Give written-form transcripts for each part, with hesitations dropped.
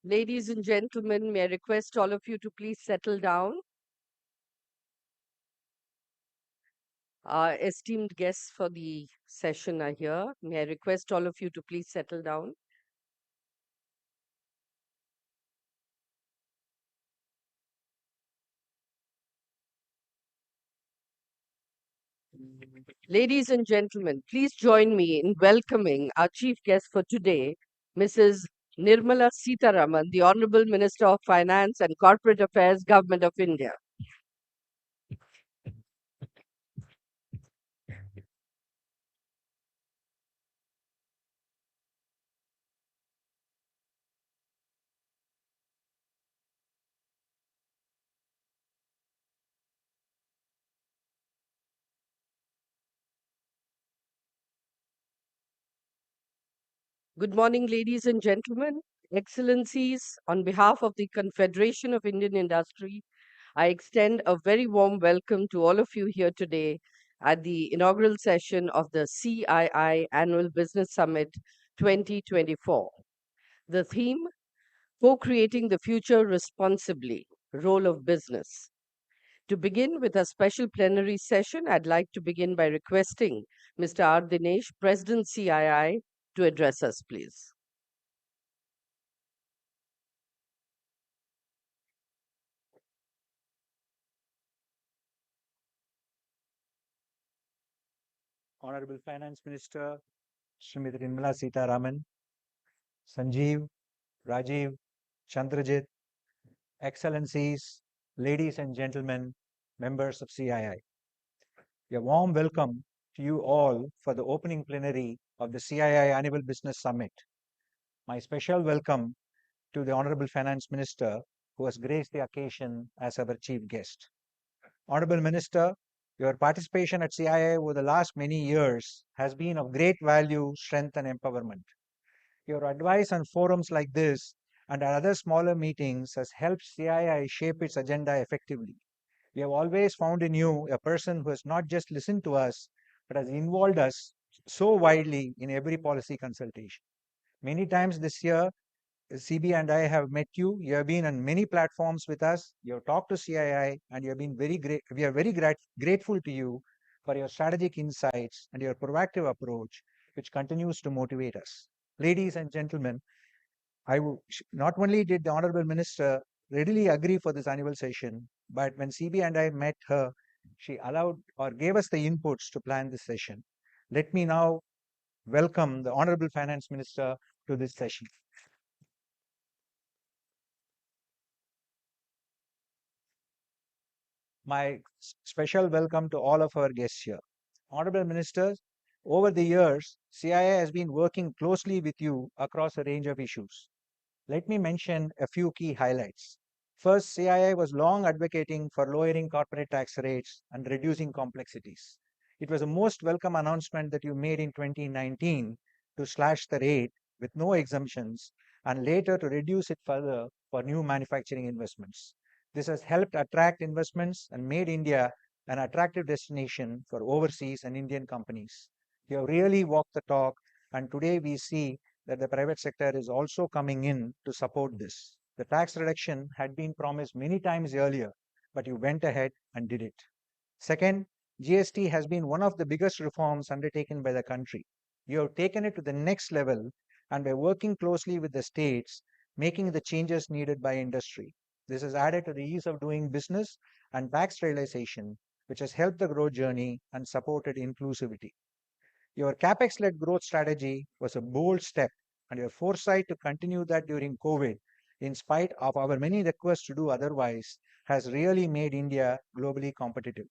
Ladies and gentlemen, may I request all of you to please settle down. Our esteemed guests for the session are here. May I request all of you to please settle down. Ladies and gentlemen, please join me in welcoming our chief guest for today, Mrs. Nirmala Sitharaman, the Honorable Minister of Finance and Corporate Affairs, Government of India. Good morning, ladies and gentlemen, Excellencies. On behalf of the Confederation of Indian Industry, I extend a very warm welcome to all of you here today at the inaugural session of the CII Annual Business Summit 2024. The theme, Co-Creating the Future Responsibly, Role of Business. To begin with a special plenary session, I'd like to begin by requesting Mr. R. Dinesh, President CII, to address us, please. Honorable Finance Minister, Srimati Nirmala Sitharaman, Sanjeev, Rajiv, Chandrajit, Excellencies, ladies and gentlemen, members of CII. A warm welcome to you all for the opening plenary of the CII Annual Business Summit. My special welcome to the Honorable Finance Minister, who has graced the occasion as our chief guest. Honorable Minister, your participation at CII over the last many years has been of great value, strength, and empowerment. Your advice on forums like this and at other smaller meetings has helped CII shape its agenda effectively. We have always found in you a person who has not just listened to us, but has involved us so widely in every policy consultation. Many times this year, CB and I have met you. You have been on many platforms with us. You have talked to CII, and you have been very great. We are very grateful to you for your strategic insights and your proactive approach, which continues to motivate us. Ladies and gentlemen, not only did the Honorable Minister readily agree for this annual session, but when CB and I met her, she allowed or gave us the inputs to plan this session. Let me now welcome the Honorable Finance Minister to this session. My special welcome to all of our guests here. Honorable Ministers, over the years, CII has been working closely with you across a range of issues. Let me mention a few key highlights. First, CII was long advocating for lowering corporate tax rates and reducing complexities. It was a most welcome announcement that you made in 2019 to slash the rate with no exemptions and later to reduce it further for new manufacturing investments. This has helped attract investments and made India an attractive destination for overseas and Indian companies. You have really walked the talk, and today we see that the private sector is also coming in to support this. The tax reduction had been promised many times earlier, but you went ahead and did it. Second, GST has been one of the biggest reforms undertaken by the country. You have taken it to the next level and by working closely with the states, making the changes needed by industry. This has added to the ease of doing business and tax realization, which has helped the growth journey and supported inclusivity. Your capex-led growth strategy was a bold step, and your foresight to continue that during COVID, in spite of our many requests to do otherwise, has really made India globally competitive.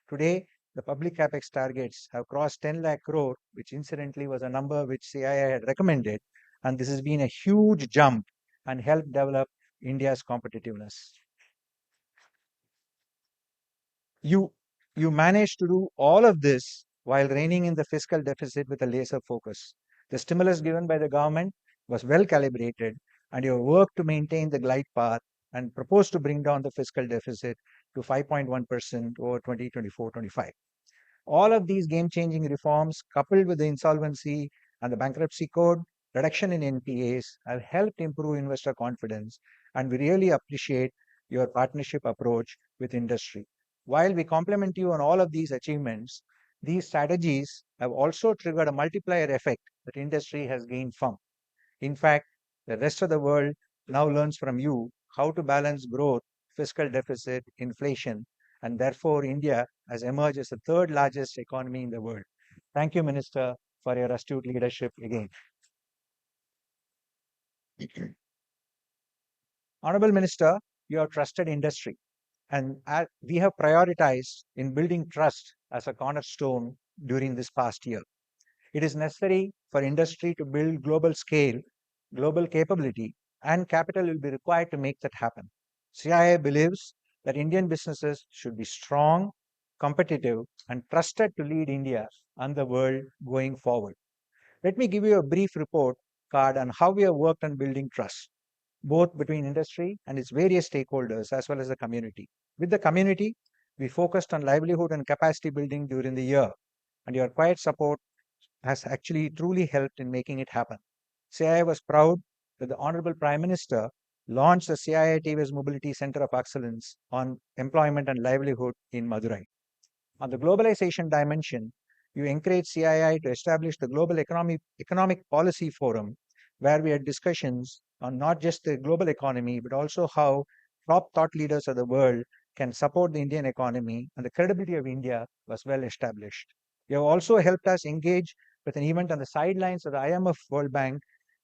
Today, the public capex targets have crossed 10 lakh crore, which incidentally was a number which CII had recommended, and this has been a huge jump and helped develop India's competitiveness. You, you managed to do all of this while reining in the fiscal deficit with a laser focus. The stimulus given by the government was well calibrated, and your work to maintain the glide path and propose to bring down the fiscal deficit to 5.1% over 2024-25. All of these game-changing reforms, coupled with the insolvency and the bankruptcy code, reduction in NPAs have helped improve investor confidence, and we really appreciate your partnership approach with industry. While we compliment you on all of these achievements, these strategies have also triggered a multiplier effect that industry has gained from. In fact, the rest of the world now learns from you how to balance growth, fiscal deficit, inflation, and therefore India has emerged as the third largest economy in the world. Thank you, Minister, for your astute leadership again. Honorable Minister, you have trusted industry, and we have prioritized in building trust as a cornerstone during this past year. It is necessary for industry to build global scale, global capability, and capital will be required to make that happen. CII believes that Indian businesses should be strong, competitive, and trusted to lead India and the world going forward. Let me give you a brief report card on how we have worked on building trust, both between industry and its various stakeholders as well as the community. With the community, we focused on livelihood and capacity building during the year, and your quiet support has actually truly helped in making it happen. CII was proud that the Honorable Prime Minister launched the CII TVS Mobility Center of Excellence on employment and livelihood in Madurai. On the globalization dimension, you encouraged CII to establish the Global Economic Policy Forum, where we had discussions on not just the global economy, but also how top thought leaders of the world can support the Indian economy, and the credibility of India was well established. You have also helped us engage with an event on the sidelines of the IMF World Bank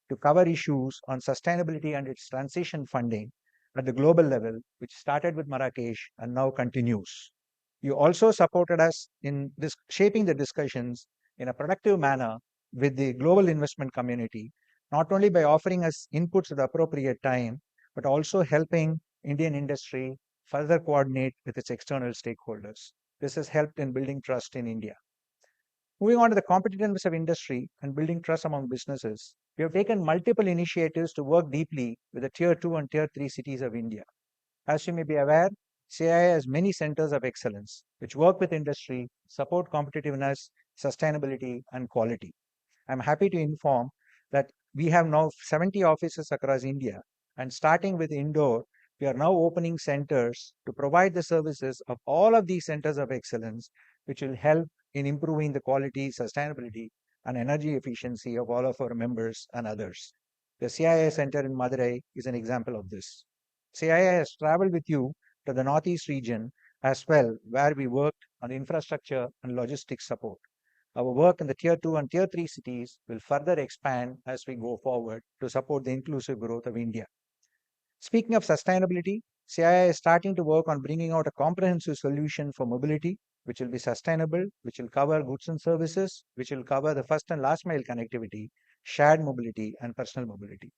to cover issues on sustainability and its transition funding at the global level, which started with Marrakesh and now continues. You also supported us in shaping the discussions in a productive manner with the global investment community, not only by offering us inputs at the appropriate time, but also helping Indian industry further coordinate with its external stakeholders. This has helped in building trust in India. Moving on to the competitiveness of industry and building trust among businesses, we have taken multiple initiatives to work deeply with the Tier 2 and Tier 3 cities of India. As you may be aware, CII has many centers of excellence which work with industry, support competitiveness, sustainability, and quality. I'm happy to inform that we have now 70 offices across India, and starting with Indore, we are now opening centers to provide the services of all of these centers of excellence, which will help in improving the quality, sustainability, and energy efficiency of all of our members and others. The CII Center in Madurai is an example of this. CII has traveled with you to the Northeast region as well, where we worked on infrastructure and logistics support. Our work in the Tier 2 and Tier 3 cities will further expand as we go forward to support the inclusive growth of India. Speaking of sustainability, CII is starting to work on bringing out a comprehensive solution for mobility, which will be sustainable, which will cover goods and services, which will cover the first and last mile connectivity, shared mobility, and personal mobility.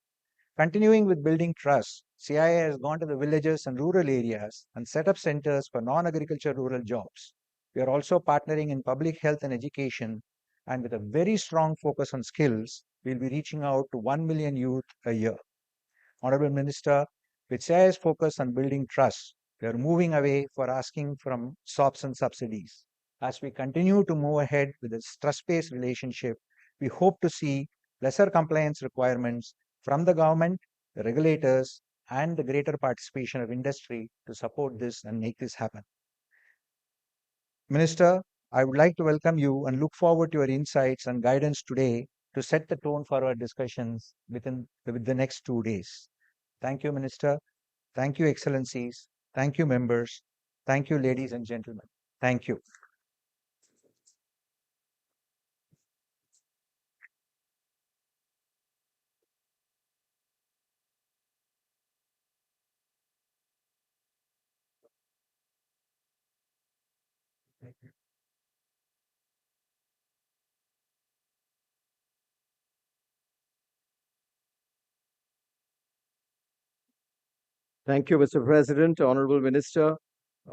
Continuing with building trust, CII has gone to the villages and rural areas and set up centers for non agriculture rural jobs. We are also partnering in public health and education, and with a very strong focus on skills, we'll be reaching out to 1 million youth a year. Honorable Minister, with CII's focus on building trust, we are moving away for asking from SOPs and subsidies. As we continue to move ahead with this trust-based relationship, we hope to see lesser compliance requirements from the government, the regulators, and the greater participation of industry to support this and make this happen. Minister, I would like to welcome you and look forward to your insights and guidance today to set the tone for our discussions with the next 2 days. Thank you, Minister. Thank you, Excellencies. Thank you, members. Thank you, ladies and gentlemen. Thank you. Thank you, Mr. President, Honorable Minister.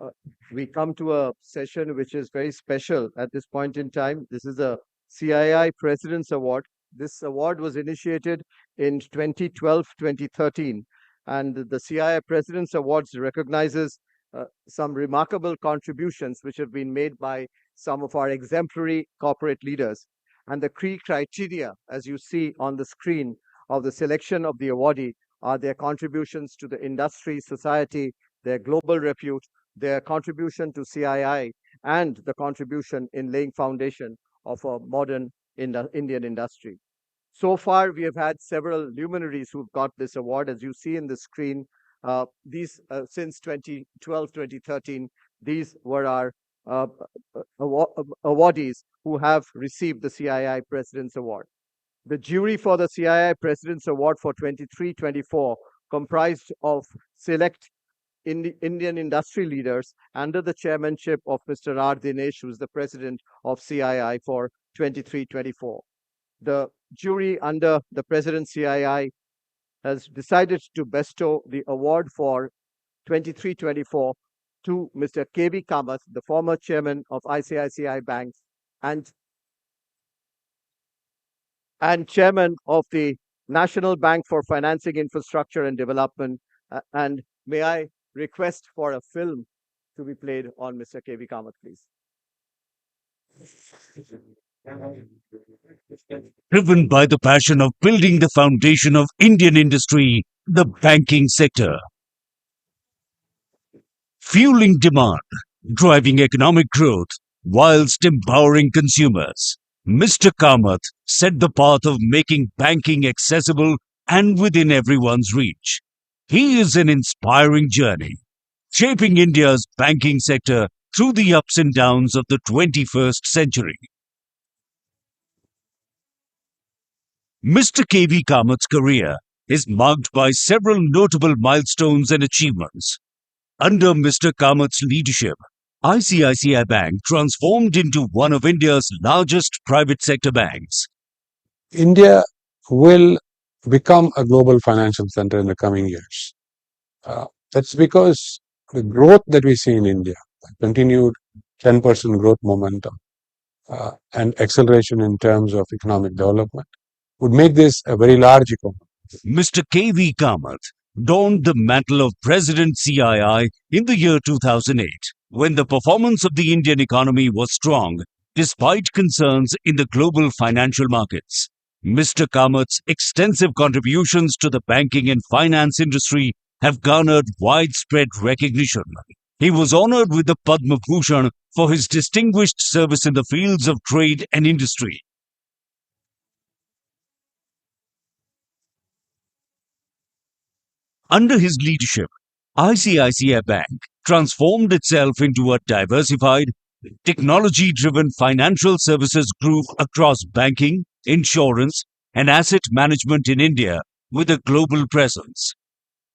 Uh, we come to a session which is very special at this point in time. This is a CII President's Award. This award was initiated in 2012, 2013, and the CII President's Awards recognizes some remarkable contributions which have been made by some of our exemplary corporate leaders. And the key criteria, as you see on the screen, of the selection of the awardee are their contributions to the industry, society, their global repute, their contribution to CII, and the contribution in laying foundation of a modern Indian industry. So far, we have had several luminaries who've got this award. As you see in the screen, these since 2012, 2013, these were our awardees who have received the CII President's Award. The jury for the CII President's Award for 23-24 comprised of select Indian industry leaders under the chairmanship of Mr. R. Dinesh, who is the president of CII for 23-24. The jury under the President CII has decided to bestow the award for 23-24 to Mr. K.V. Kamath, the former chairman of ICICI Bank and chairman of the National Bank for Financing Infrastructure and Development. And may I request for a film to be played on Mr. K.V. Kamath, please. Driven by the passion of building the foundation of Indian industry, the banking sector. Fueling demand, driving economic growth, whilst empowering consumers. Mr. Kamath set the path of making banking accessible and within everyone's reach. He is an inspiring journey, shaping India's banking sector through the ups and downs of the 21st century. Mr. K.V. Kamath's career is marked by several notable milestones and achievements. Under Mr. Kamath's leadership, ICICI Bank transformed into one of India's largest private sector banks. India will become a global financial center in the coming years. That's because the growth that we see in India, continued 10% growth momentum, and acceleration in terms of economic development, would make this a very large economy. Mr. K.V. Kamath donned the mantle of President CII in the year 2008, when the performance of the Indian economy was strong, despite concerns in the global financial markets. Mr. Kamath's extensive contributions to the banking and finance industry have garnered widespread recognition. He was honored with the Padma Bhushan for his distinguished service in the fields of trade and industry. Under his leadership, ICICI Bank transformed itself into a diversified, technology-driven financial services group across banking, insurance, and asset management in India with a global presence.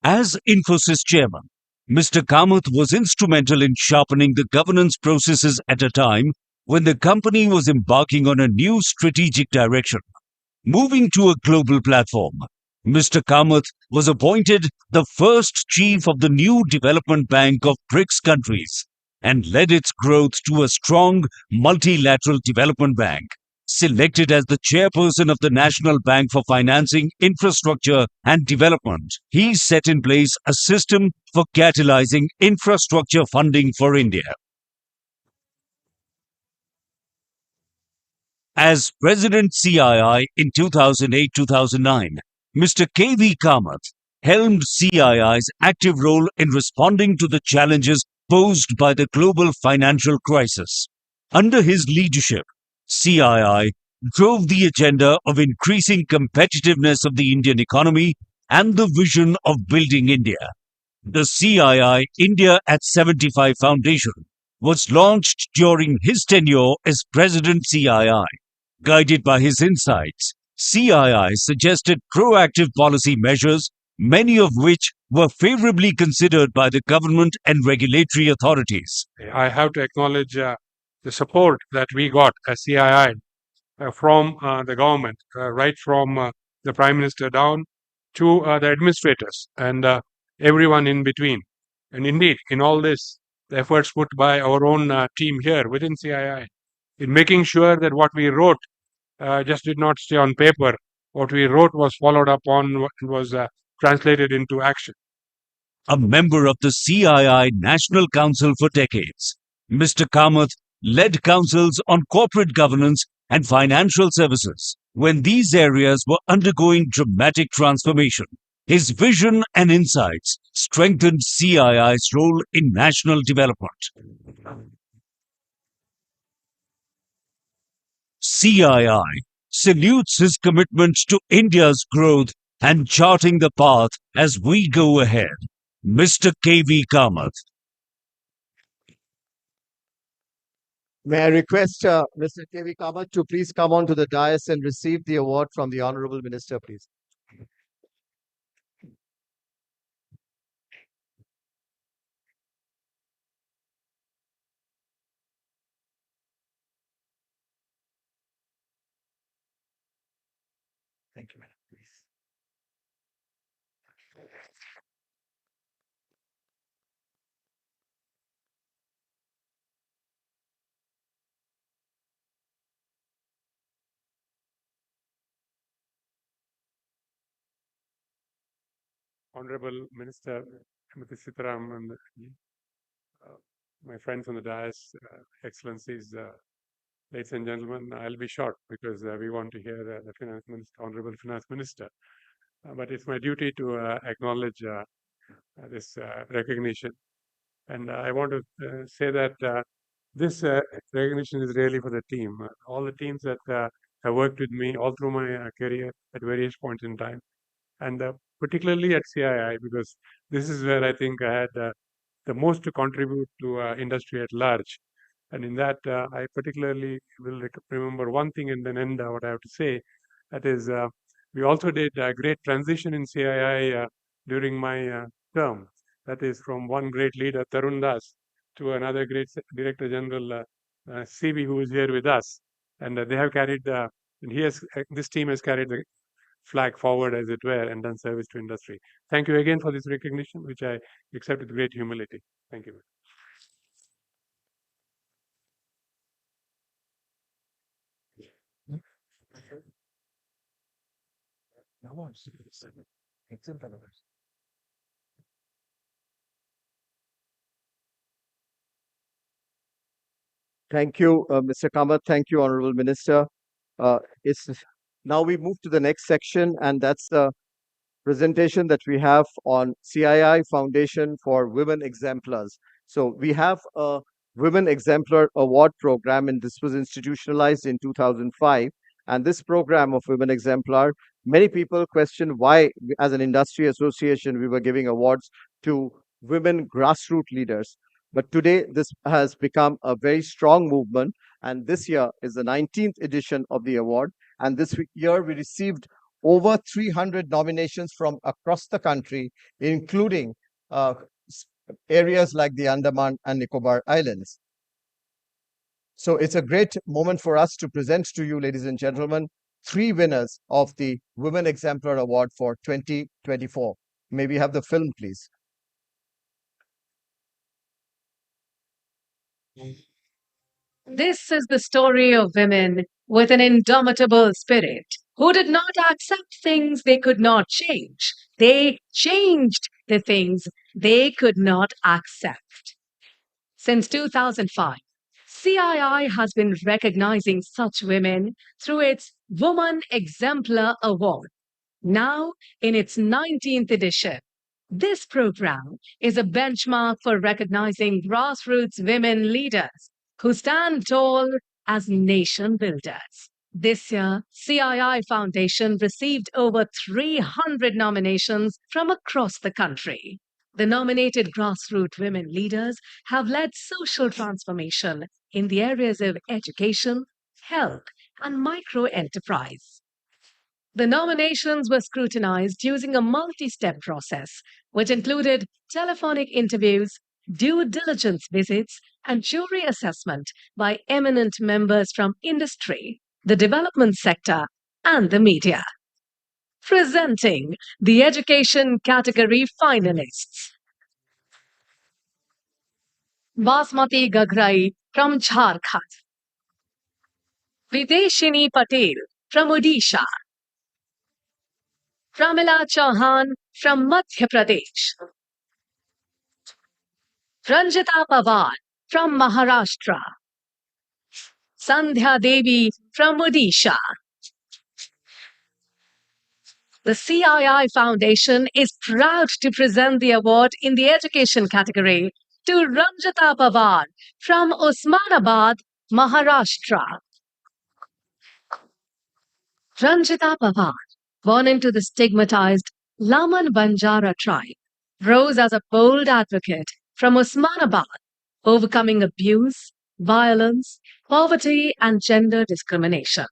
As Infosys chairman, Mr. Kamath was instrumental in sharpening the governance processes at a time when the company was embarking on a new strategic direction. Moving to a global platform, Mr. Kamath was appointed the first chief of the new development bank of BRICS countries and led its growth to a strong multilateral development bank. Selected as the chairperson of the National Bank for Financing Infrastructure and Development, he set in place a system for catalyzing infrastructure funding for India. As President CII in 2008-2009, Mr. K.V. Kamath helmed CII's active role in responding to the challenges posed by the global financial crisis. Under his leadership, CII drove the agenda of increasing competitiveness of the Indian economy and the vision of building India. The CII India at 75 Foundation was launched during his tenure as President CII. Guided by his insights, CII suggested proactive policy measures, many of which were favorably considered by the government and regulatory authorities. I have to acknowledge the support that we got as CII from the government, right from the Prime Minister down to the administrators and everyone in between. And indeed, in all this, the efforts put by our own team here within CII in making sure that what we wrote just did not stay on paper. What we wrote was followed up on, was translated into action. A member of the CII National Council for decades, Mr. Kamath led councils on corporate governance and financial services when these areas were undergoing dramatic transformation. His vision and insights strengthened CII's role in national development. CII salutes his commitment to India's growth and charting the path as we go ahead. Mr. K.V. Kamath. May I request Mr. K.V. Kamath to please come on to the dais and receive the award from the Honorable Minister, please. Thank you, madam. Please. Honorable Minister Srimati Sitaram and my friends on the dais, Excellencies, ladies and gentlemen, I'll be short because we want to hear the Finance Minister, Honorable Finance Minister. But it's my duty to acknowledge this recognition. And I want to say that this recognition is really for the team. All the teams that have worked with me all through my career at various points in time. And particularly at CII, because this is where I think I had the most to contribute to industry at large. And in that, I particularly will remember one thing and then end what I have to say. That is, we also did a great transition in CII during my term. That is from one great leader, Tarun Das, to another great Director General, CB, who is here with us. And they have carried, and this team has carried the flag forward, as it were, and done service to industry. Thank you again for this recognition, which I accept with great humility. Thank you. Thank you, Mr. Kamath. Thank you, Honorable Minister. It's now we move to the next section, and that's the presentation that we have on CII Foundation for Women Exemplars. So we have a Women Exemplar Award program, and this was institutionalized in 2005. And this program of Women Exemplar, many people question why, as an industry association, we were giving awards to women grassroots leaders. But today, this has become a very strong movement. And this year is the 19th edition of the award. And this year, we received over 300 nominations from across the country, including areas like the Andaman and Nicobar Islands. So it's a great moment for us to present to you, ladies and gentlemen, 3 winners of the Women Exemplar Award for 2024. May we have the film, please? This is the story of women with an indomitable spirit who did not accept things they could not change. They changed the things they could not accept. Since 2005, CII has been recognizing such women through its Woman Exemplar Award, now in its 19th edition. This program is a benchmark for recognizing grassroots women leaders who stand tall as nation builders. This year, CII Foundation received over 300 nominations from across the country. The nominated grassroots women leaders have led social transformation in the areas of education, health, and micro enterprise. The nominations were scrutinized using a multi-step process, which included telephonic interviews, due diligence visits, and jury assessment by eminent members from industry, the development sector, and the media. Presenting the education category finalists. Basmati Gagrai from Jharkhand. Videshini Patel from Odisha. Pramila Chauhan from Madhya Pradesh. Ranjita Pawar from Maharashtra. Sandhya Devi from Odisha. The CII Foundation is proud to present the award in the education category to Ranjita Pawar from Osmanabad, Maharashtra. Ranjita Pawar, born into the stigmatized Laman Banjara tribe, rose as a bold advocate from Osmanabad, overcoming abuse, violence, poverty, and gender discrimination.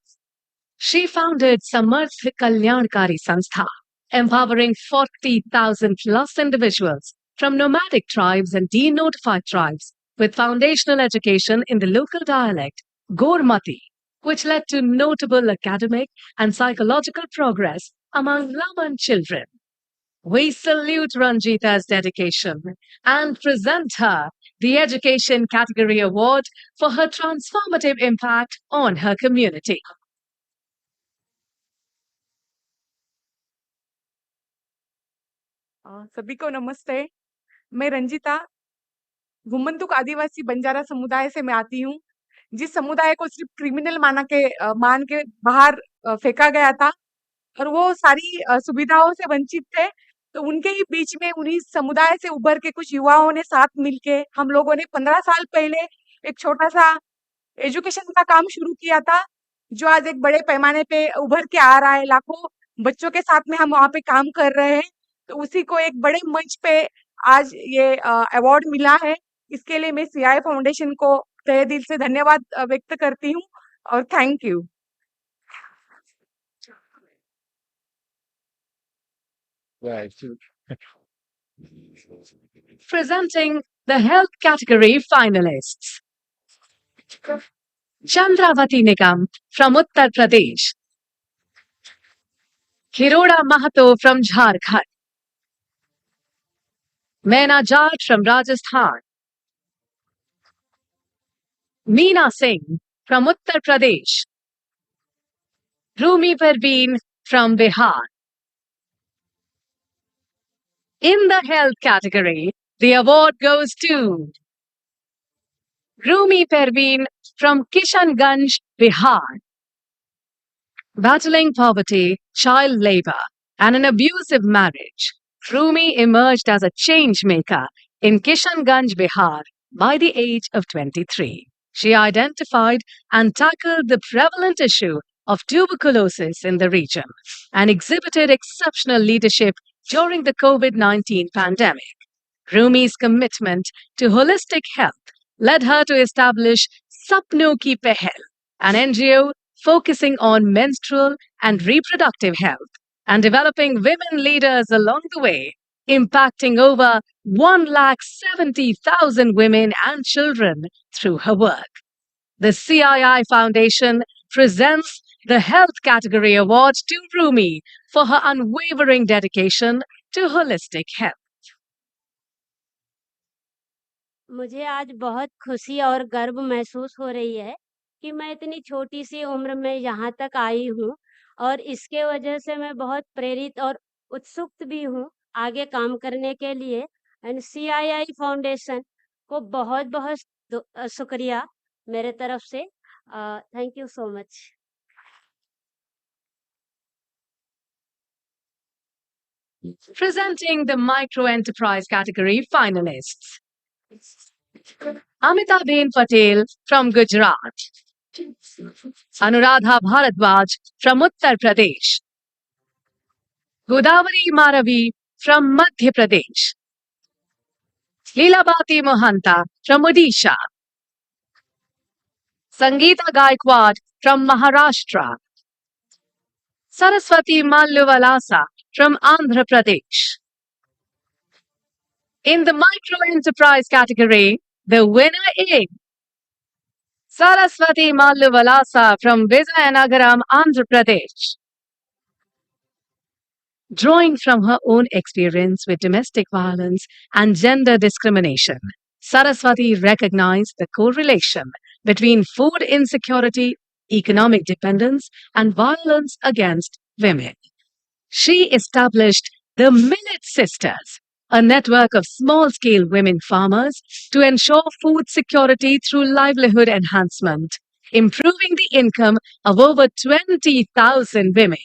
She founded Samarth Kalyankari Sanstha, empowering 40,000 plus individuals from nomadic tribes and denotified tribes with foundational education in the local dialect, Gormati, which led to notable academic and psychological progress among Laman children. We salute Ranjita's dedication and present her the Education Category Award for her transformative impact on her community. सभी को नमस्ते। मैं रंजिता घुमंतुक आदिवासी बंजारा समुदाय से मैं आती हूँ, जिस समुदाय को सिर्फ क्रिमिनल मान के बाहर फेंका गया था और वो सारी सुविधाओं से वंचित थे। तो उनके ही बीच में उन्हीं समुदाय से उभर के कुछ युवाओं ने साथ मिलके हम लोगों ने 15 साल पहले एक छोटा सा एजुकेशन का काम शुरू किया था, जो आज एक बड़े पैमाने पे उभर के आ रहा है। लाखों बच्चों के साथ में हम वहाँ पे काम कर रहे हैं। तो उसी को एक बड़े मंच पे आज ये अवार्ड मिला है। इसके लिए मैं सीआईआई फाउंडेशन को तहे दिल से धन्यवाद व्यक्त करती हूँ और thank you. Presenting the health category finalists. Chandravati Nigam from Uttar Pradesh. Hiroda Mahato from Jharkhand. Meena Jat from Rajasthan. Meena Singh from Uttar Pradesh. Rumi Parveen from Bihar. In the health category, the award goes to Rumi Parveen from Kishanganj, Bihar. Battling poverty, child labor, and an abusive marriage, Rumi emerged as a change maker in Kishanganj, Bihar by the age of 23. She identified and tackled the prevalent issue of tuberculosis in the region and exhibited exceptional leadership during the COVID-19 pandemic. Rumi's commitment to holistic health led her to establish Sapno Ki Pehel, an NGO focusing on menstrual and reproductive health and developing women leaders along the way, impacting over 170,000 women and children through her work. The CII Foundation presents the Health Category Award to Rumi for her unwavering dedication to holistic health. मुझे आज बहुत खुशी और गर्व महसूस हो रही है कि मैं इतनी छोटी सी उम्र में यहाँ तक आई हूँ और इसके वजह से मैं बहुत प्रेरित और उत्सुक भी हूँ आगे काम करने के लिए। एंड सीआईआई फाउंडेशन को बहुत बहुत शुक्रिया मेरे तरफ से। Thank you so much. Presenting the Micro Enterprise category finalists. Amitabh Patel from Gujarat. Anuradha Bharadwaj from Uttar Pradesh. Godavari Maravi from Madhya Pradesh. Leelabati Mohanta from Odisha. Sangeeta Gaikwad from Maharashtra. Saraswati Malluvalasa from Andhra Pradesh. In the Micro Enterprise category, the winner is Saraswati Malluvalasa from Vizianagaram, Andhra Pradesh. Drawing from her own experience with domestic violence and gender discrimination, Saraswati recognized the correlation between food insecurity, economic dependence, and violence against women. She established the Millet Sisters, a network of small-scale women farmers to ensure food security through livelihood enhancement, improving the income of over 20,000 women.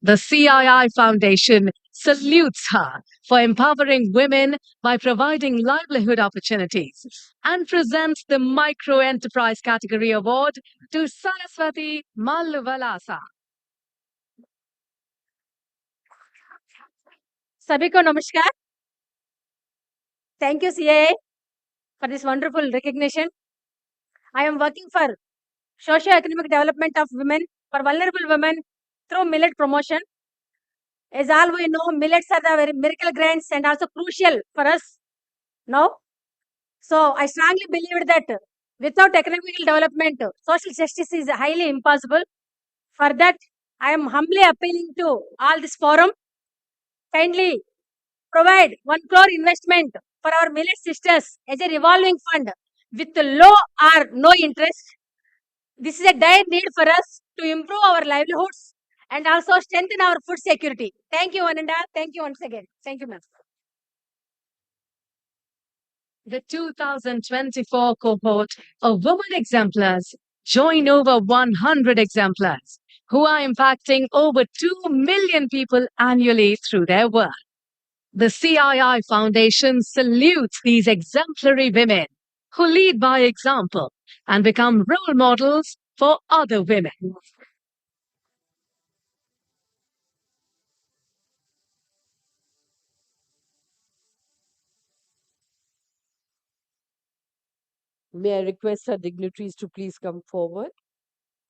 The CII Foundation salutes her for empowering women by providing livelihood opportunities and presents the Micro Enterprise Category Award to Saraswati Malvalasa. सभी को नमस्कार. Thank you, CII, for this wonderful recognition. I am working for socio-economic development of women, for vulnerable women through millet promotion. As all we know, millets are the very miracle grains and also crucial for us now. So I strongly believe that without economic development, social justice is highly impossible. For that, I am humbly appealing to all this forum. Kindly provide 1 crore investment for our millet sisters as a revolving fund with low or no interest. This is a dire need for us to improve our livelihoods and also strengthen our food security. Thank you, Ananda. Thank you once again. Thank you, ma'am. The 2024 cohort of women exemplars join over 100 exemplars who are impacting over 2 million people annually through their work. The CII Foundation salutes these exemplary women who lead by example and become role models for other women. May I request our dignitaries to please come forward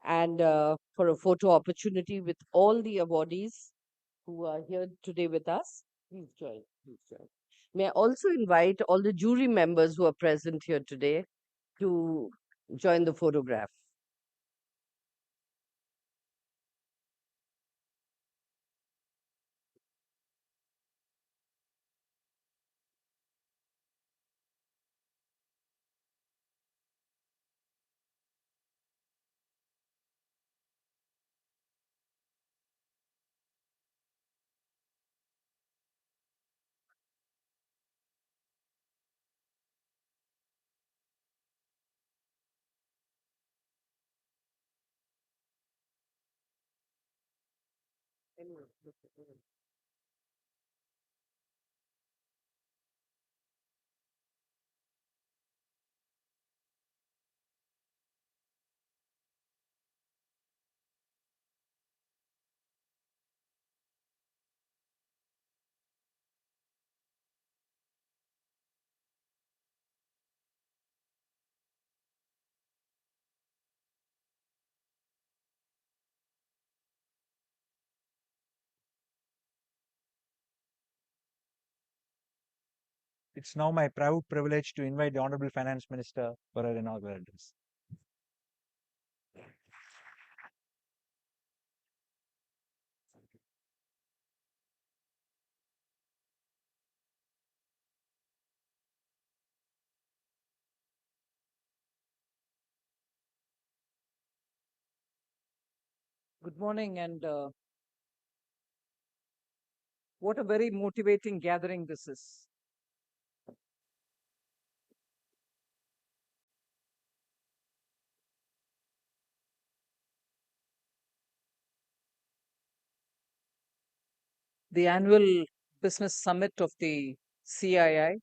and for a photo opportunity with all the awardees who are here today with us. Please join. Please join. May I also invite all the jury members who are present here today to join the photograph. It's now my proud privilege to invite the Honorable Finance Minister for her inaugural address. Good morning, and what a very motivating gathering this is. The annual business summit of the CII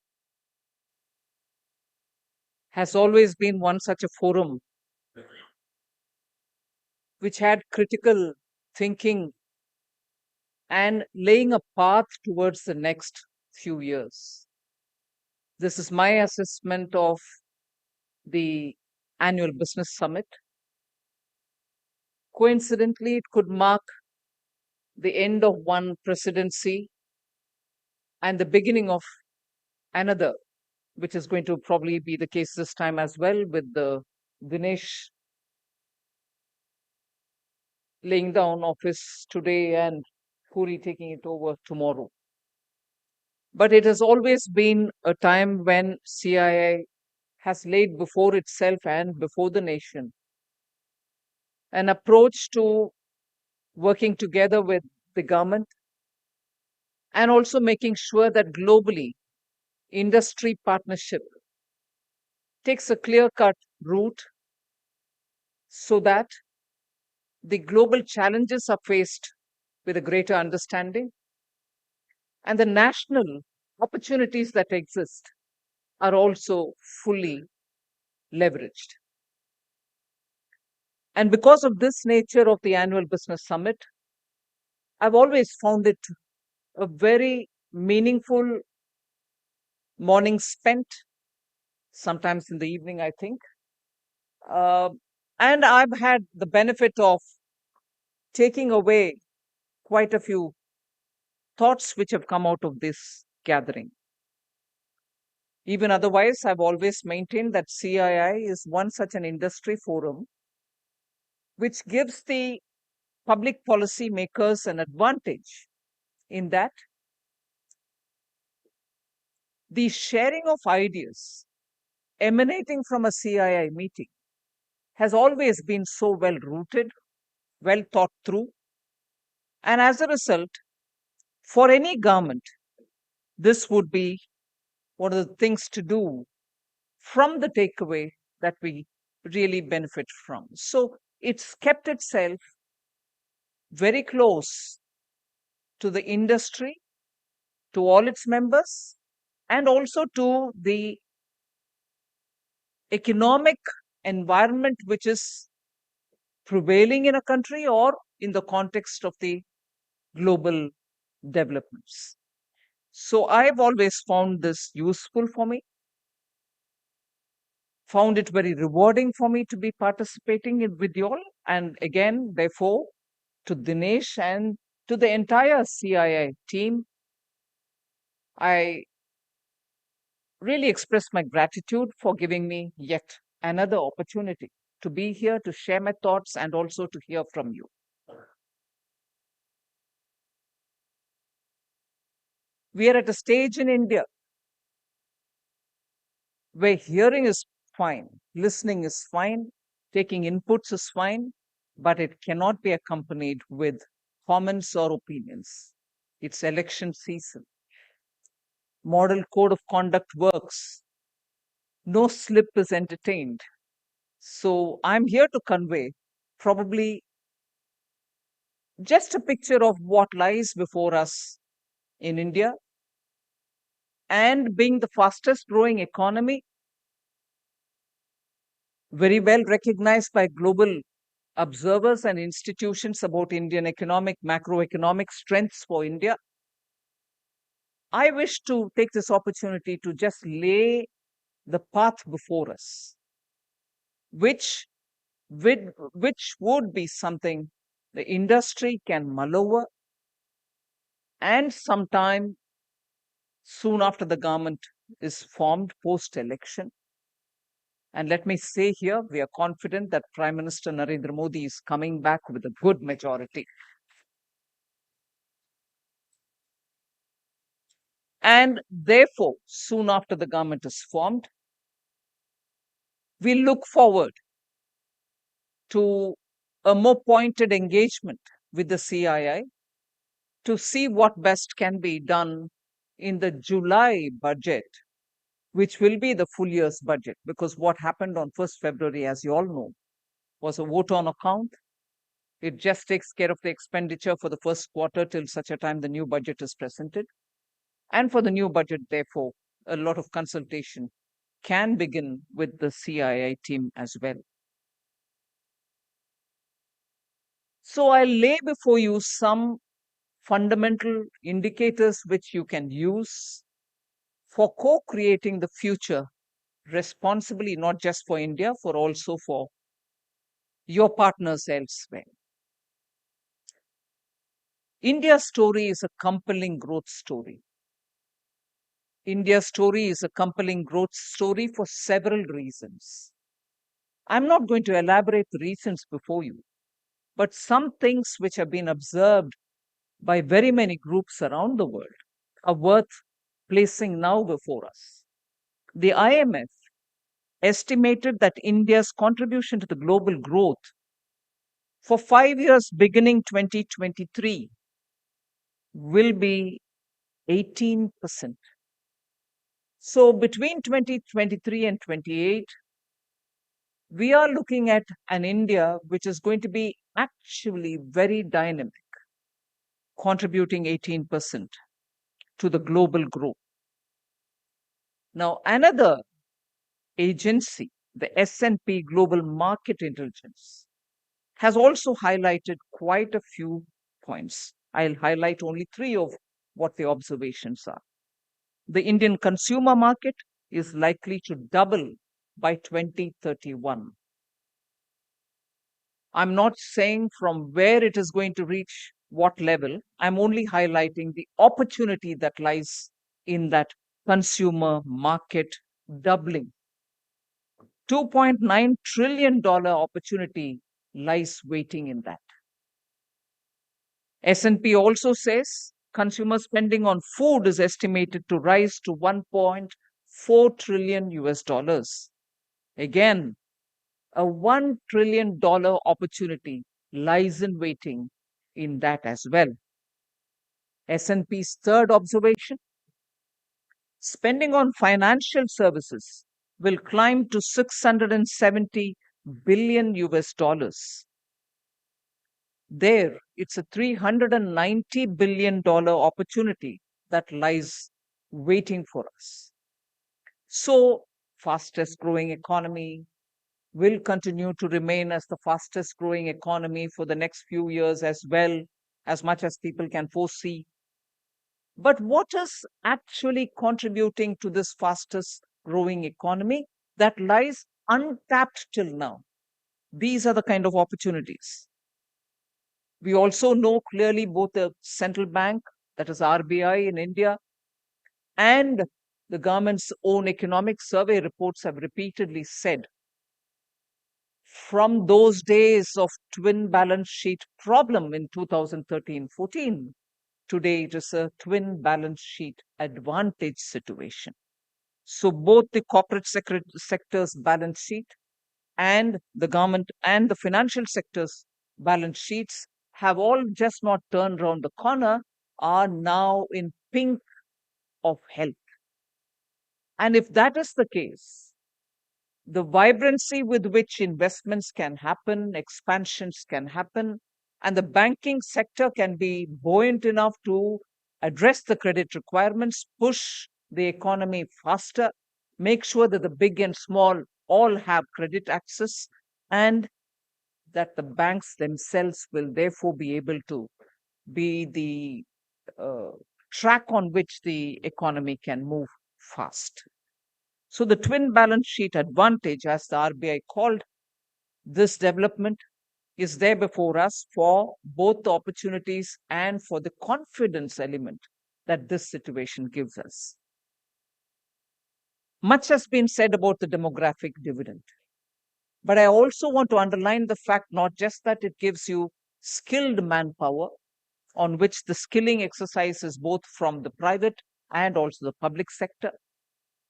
has always been one such a forum which had critical thinking and laying a path towards the next few years. This is my assessment of the annual business summit. Coincidentally, it could mark the end of one presidency and the beginning of another, which is going to probably be the case this time as well, with the Dinesh laying down office today and Puri taking it over tomorrow. But it has always been a time when CII has laid before itself and before the nation an approach to working together with the government and also making sure that globally industry partnership takes a clear-cut route so that the global challenges are faced with a greater understanding and the national opportunities that exist are also fully leveraged. And because of this nature of the Annual Business Summit, I've always found it a very meaningful morning spent, sometimes in the evening, I think. Uh, and I've had the benefit of taking away quite a few thoughts which have come out of this gathering. Even otherwise, I've always maintained that CII is one such an industry forum which gives the public policy makers an advantage in that the sharing of ideas emanating from a CII meeting has always been so well rooted, well thought through. And as a result, for any government, this would be one of the things to do from the takeaway that we really benefit from. So it's kept itself very close to the industry, to all its members, and also to the economic environment which is prevailing in a country or in the context of the global developments. So I've always found this useful for me, found it very rewarding for me to be participating with you all. And again, therefore, to Dinesh and to the entire CII team, I really express my gratitude for giving me yet another opportunity to be here to share my thoughts and also to hear from you. We are at a stage in India where hearing is fine, listening is fine, taking inputs is fine, but it cannot be accompanied with comments or opinions. It's election season. Model code of conduct works. No slip is entertained. So I'm here to convey probably just a picture of what lies before us in India. And being the fastest growing economy, very well recognized by global observers and institutions about Indian economic, macroeconomic strengths for India, I wish to take this opportunity to just lay the path before us, which, which would be something the industry can mull over, and sometime soon after the government is formed post-election. And let me say here, we are confident that Prime Minister Narendra Modi is coming back with a good majority. And therefore, soon after the government is formed, we look forward to a more pointed engagement with the CII to see what best can be done in the July budget, which will be the full year's budget. Because what happened on 1st February, as you all know, was a vote on account. It just takes care of the expenditure for the first quarter till such a time the new budget is presented. And for the new budget, therefore, a lot of consultation can begin with the CII team as well. So I'll lay before you some fundamental indicators which you can use for co-creating the future responsibly, not just for India, for also for your partners elsewhere. India's story is a compelling growth story. India's story is a compelling growth story for several reasons. I'm not going to elaborate the reasons before you, but some things which have been observed by very many groups around the world are worth placing now before us. The IMF estimated that India's contribution to the global growth for 5 years beginning 2023 will be 18%. So between 2023 and 28, we are looking at an India which is going to be actually very dynamic, contributing 18% to the global growth. Now, another agency, the S&P Global Market Intelligence, has also highlighted quite a few points. I'll highlight only three of what the observations are. The Indian consumer market is likely to double by 2031. I'm not saying from where it is going to reach what level. I'm only highlighting the opportunity that lies in that consumer market doubling. $2.9 trillion opportunity lies waiting in that. S&P also says consumer spending on food is estimated to rise to 1.4 trillion US dollars. Again, a $1 trillion opportunity lies in waiting in that as well. S&P's third observation, spending on financial services will climb to 670 billion US dollars. There, it's a $390 billion opportunity that lies waiting for us. So, fastest growing economy will continue to remain as the fastest growing economy for the next few years as well, as much as people can foresee. But what is actually contributing to this fastest growing economy that lies untapped till now? These are the kind of opportunities. We also know clearly both the central bank, that is RBI in India, and the government's own economic survey reports have repeatedly said from those days of twin balance sheet problem in 2013-14, today it is a twin balance sheet advantage situation. So both the corporate sector's balance sheet and the government and the financial sector's balance sheets have all just not turned around the corner, are now in pink of health. And if that is the case, the vibrancy with which investments can happen, expansions can happen, and the banking sector can be buoyant enough to address the credit requirements, push the economy faster, make sure that the big and small all have credit access, and that the banks themselves will therefore be able to be the track on which the economy can move fast. So the twin balance sheet advantage, as the RBI called this development, is there before us for both the opportunities and for the confidence element that this situation gives us. Much has been said about the demographic dividend. But I also want to underline the fact not just that it gives you skilled manpower, on which the skilling exercise is both from the private and also the public sector.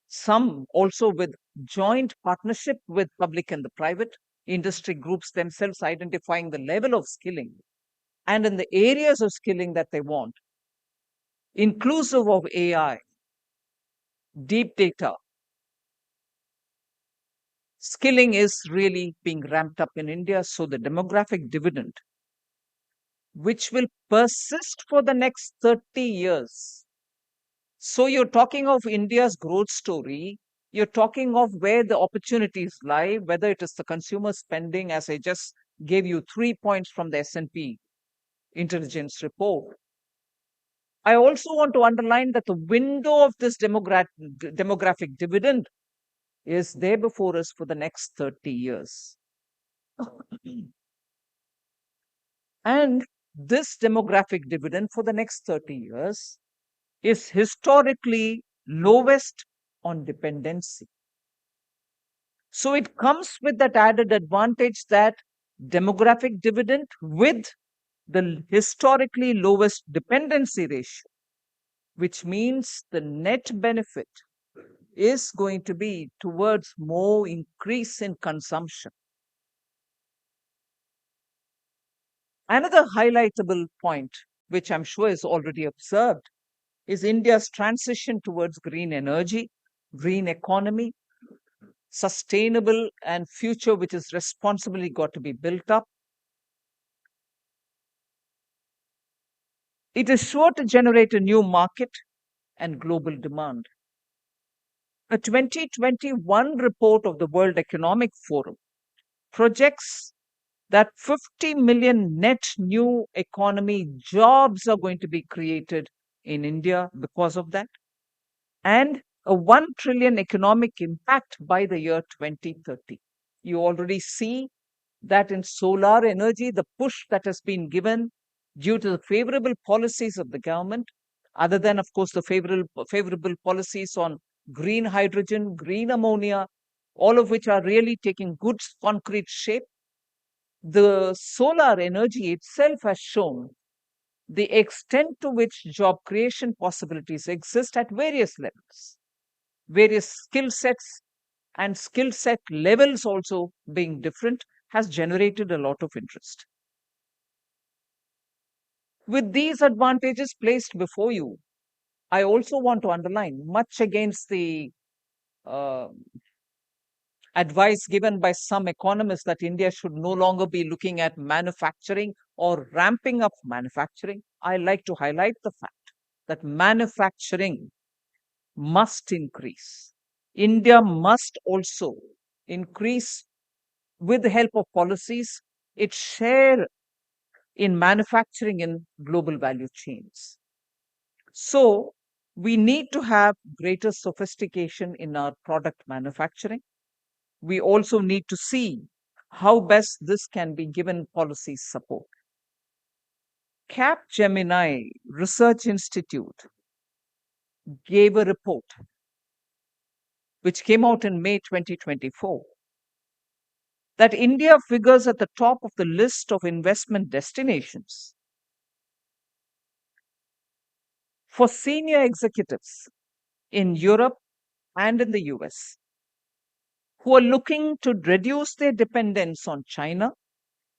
Some also with joint partnership with public and the private industry groups themselves identifying the level of skilling and in the areas of skilling that they want, inclusive of AI, deep data. Skilling is really being ramped up in India. So the demographic dividend, which will persist for the next 30 years. So you're talking of India's growth story. You're talking of where the opportunities lie, whether it is the consumer spending, as I just gave you 3 points from the S&P intelligence report. I also want to underline that the window of this demographic dividend is there before us for the next 30 years. And this demographic dividend for the next 30 years is historically lowest on dependency. So it comes with that added advantage that demographic dividend with the historically lowest dependency ratio, which means the net benefit is going to be towards more increase in consumption. Another highlightable point, which I'm sure is already observed, is India's transition towards green energy, green economy, sustainable and future which is responsibly got to be built up. It is sure to generate a new market and global demand. A 2021 report of the World Economic Forum projects that 50 million net new economy jobs are going to be created in India because of that, and a 1 trillion economic impact by the year 2030. You already see that in solar energy, the push that has been given due to the favorable policies of the government, other than, of course, the favorable policies on green hydrogen, green ammonia, all of which are really taking good concrete shape. The solar energy itself has shown the extent to which job creation possibilities exist at various levels, various skill sets, and skill set levels also being different has generated a lot of interest. With these advantages placed before you, I also want to underline, much against the uh, advice given by some economists that India should no longer be looking at manufacturing or ramping up manufacturing, I like to highlight the fact that manufacturing must increase. India must also increase, with the help of policies, its share in manufacturing in global value chains. So, we need to have greater sophistication in our product manufacturing. We also need to see how best this can be given policy support. Capgemini Research Institute gave a report which came out in May 2024 that India figures at the top of the list of investment destinations for senior executives in Europe and in the US who are looking to reduce their dependence on China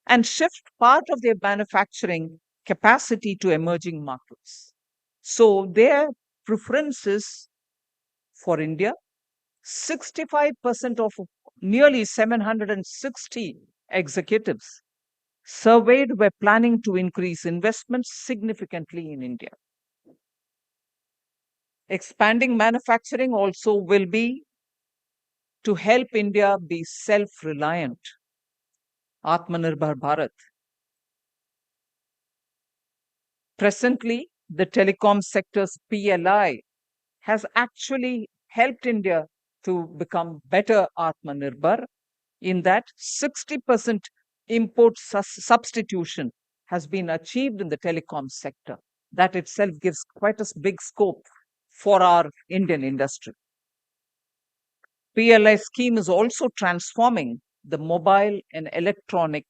and shift part of their manufacturing capacity to emerging markets. So their preferences for India, 65% of nearly 760 executives surveyed were planning to increase investments significantly in India. Expanding manufacturing also will be to help India be self-reliant. Atmanirbhar Bharat. Presently, the telecom sector's PLI has actually helped India to become better Atmanirbhar, in that 60% import substitution has been achieved in the telecom sector. That itself gives quite a big scope for our Indian industry. PLI scheme is also transforming the mobile and electronics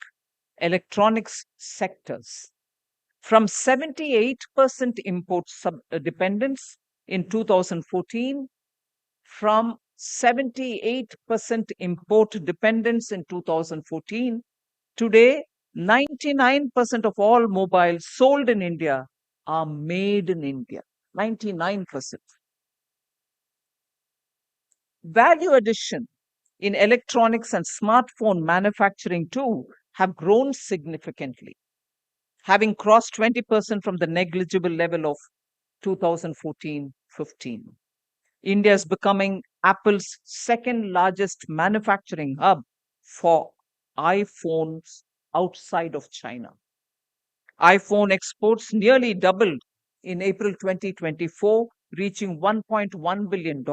sectors from 78% import dependence in 2014, from 78% import dependence in 2014. Today, 99% of all mobiles sold in India are made in India. 99%. Value addition in electronics and smartphone manufacturing too have grown significantly, having crossed 20% from the negligible level of 2014-15. India is becoming Apple's second largest manufacturing hub for iPhones outside of China. iPhone exports nearly doubled in April 2024, reaching $1.1 billion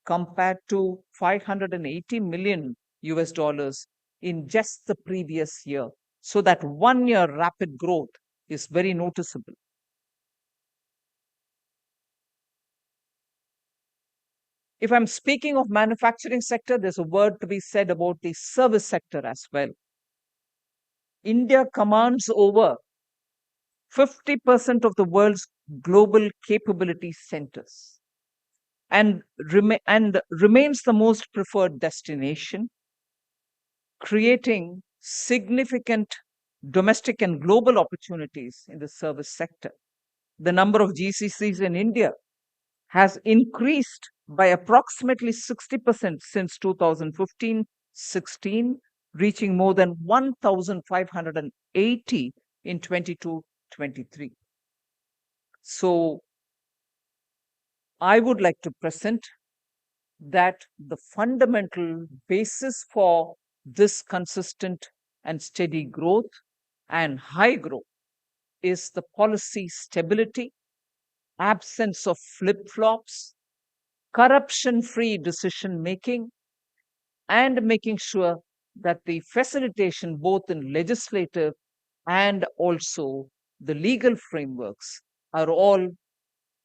compared to 580 million US dollars in just the previous year. So that 1 year rapid growth is very noticeable. If I'm speaking of manufacturing sector, there's a word to be said about the service sector as well. India commands over 50% of the world's global capability centers and remains the most preferred destination, creating significant domestic and global opportunities in the service sector. The number of GCCs in India has increased by approximately 60% since 2015-16, reaching more than 1,580 in 22-23. So I would like to present that the fundamental basis for this consistent and steady growth and high growth is the policy stability, absence of flip-flops, corruption-free decision making, and making sure that the facilitation both in legislative and also the legal frameworks are all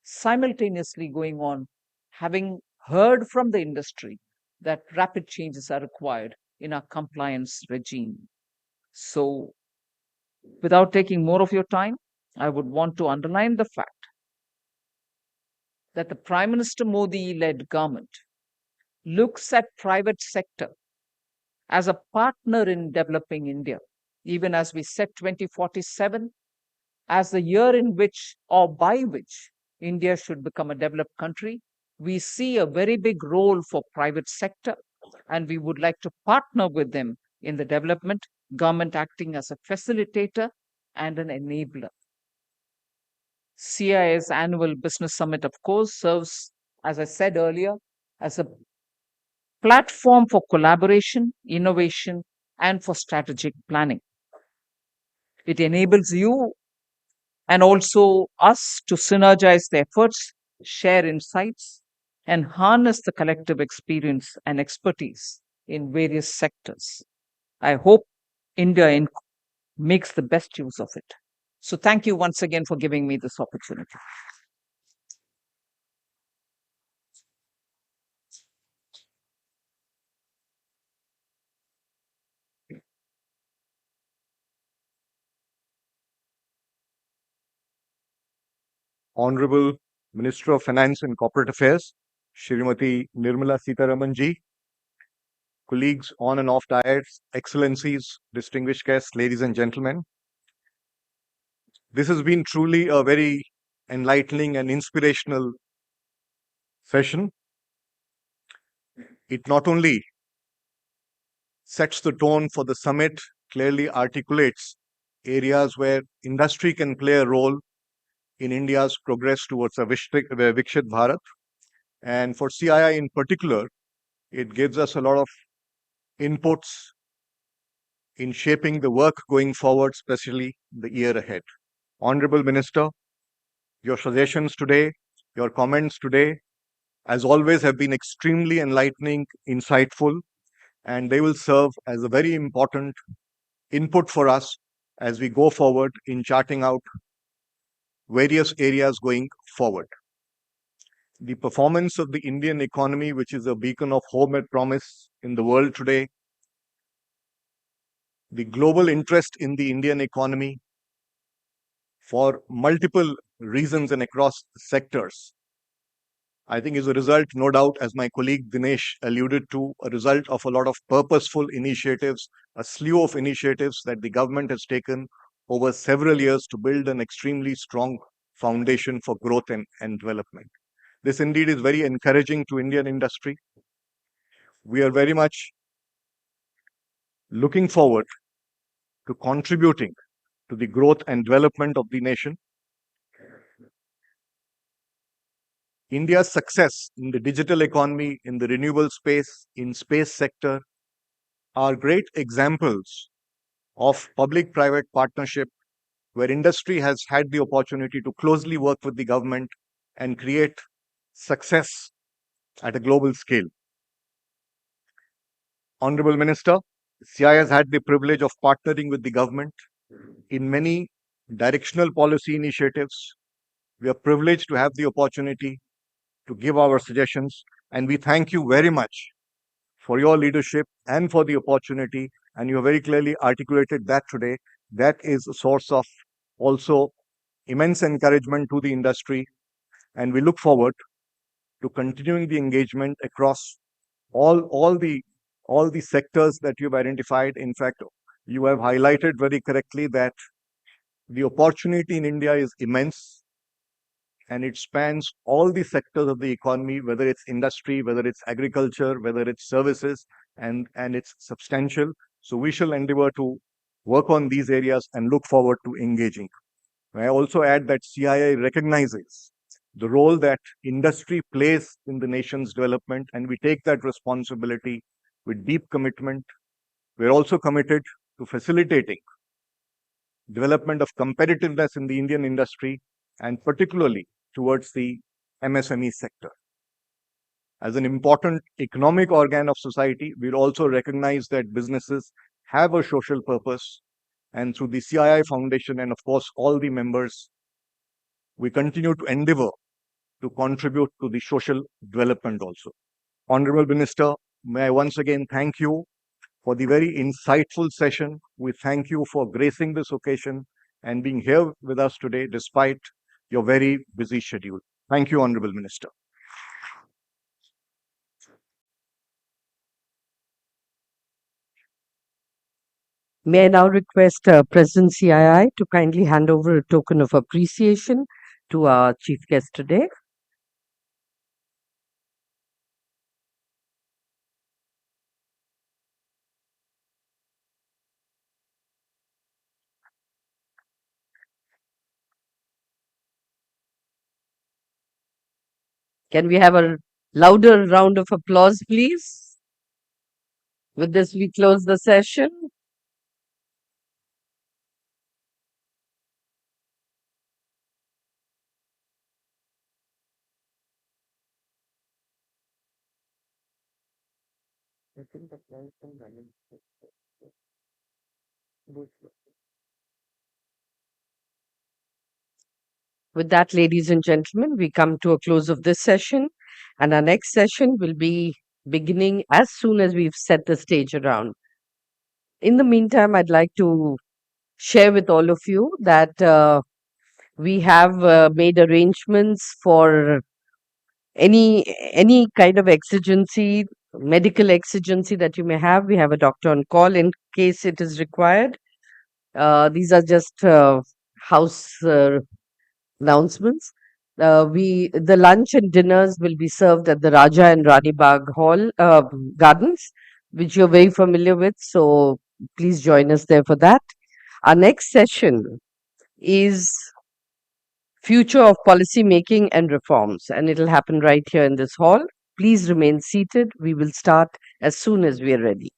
simultaneously going on, having heard from the industry that rapid changes are required in our compliance regime. So, without taking more of your time, I would want to underline the fact that the Prime Minister Modi-led government looks at private sector as a partner in developing India, even as we set 2047 as the year in which or by which India should become a developed country. We see a very big role for private sector, and we would like to partner with them in the development, government acting as a facilitator and an enabler. CII's Annual Business Summit, of course, serves, as I said earlier, as a platform for collaboration, innovation, and for strategic planning. It enables you and also us to synergize the efforts, share insights, and harness the collective experience and expertise in various sectors. I hope India makes the best use of it. So, thank you once again for giving me this opportunity. Honorable Minister of Finance and Corporate Affairs, Shrimati Nirmala Sitharaman ji, colleagues on and off dais, excellencies, distinguished guests, ladies and gentlemen. This has been truly a very enlightening and inspirational session. It not only sets the tone for the summit, clearly articulates areas where industry can play a role in India's progress towards a Vikshit Bharat. And for CII in particular, it gives us a lot of inputs in shaping the work going forward, especially the year ahead. Honorable Minister, your suggestions today, your comments today, as always, have been extremely enlightening, insightful, and they will serve as a very important input for us as we go forward in charting out various areas going forward. The performance of the Indian economy, which is a beacon of hope and promise in the world today, the global interest in the Indian economy for multiple reasons and across sectors, I think is a result, no doubt, as my colleague Dinesh alluded to, a result of a lot of purposeful initiatives, a slew of initiatives that the government has taken over several years to build an extremely strong foundation for growth and development. This indeed is very encouraging to Indian industry. We are very much looking forward to contributing to the growth and development of the nation. India's success in the digital economy, in the renewable space, in space sector are great examples of public-private partnership where industry has had the opportunity to closely work with the government and create success at a global scale. Honorable Minister, CI has had the privilege of partnering with the government in many directional policy initiatives. We are privileged to have the opportunity to give our suggestions, and we thank you very much for your leadership and for the opportunity. And you have very clearly articulated that today. That is a source of also immense encouragement to the industry. And we look forward to continuing the engagement across all the sectors that you've identified. In fact, you have highlighted very correctly that the opportunity in India is immense. and it spans all the sectors of the economy, whether it's industry, whether it's agriculture, whether it's services, and it's substantial. So we shall endeavor to work on these areas and look forward to engaging. I also add that CII recognizes the role that industry plays in the nation's development, and we take that responsibility with deep commitment. We're also committed to facilitating development of competitiveness in the Indian industry, and particularly towards the MSME sector. As an important economic organ of society, we'll also recognize that businesses have a social purpose, and through the CII Foundation and, of course, all the members, we continue to endeavor to contribute to the social development also. Honorable Minister, may I once again thank you for the very insightful session. We thank you for gracing this occasion and being here with us today despite your very busy schedule. Thank you, Honorable Minister. May I now request President CII to kindly hand over a token of appreciation to our chief guest today. Can we have a louder round of applause, please? With this, we close the session. With that, ladies and gentlemen, we come to a close of this session, and our next session will be beginning as soon as we've set the stage around. In the meantime, I'd like to share with all of you that we have made arrangements for any kind of exigency, medical exigency that you may have. We have a doctor on call in case it is required. These are just house announcements. The lunch and dinners will be served at the Raja and Rani Bagh Hall Gardens, which you're very familiar with. So please join us there for that. Our next session is Future of Policy Making and Reforms, and it'll happen right here in this hall. Please remain seated. We will start as soon as we are ready.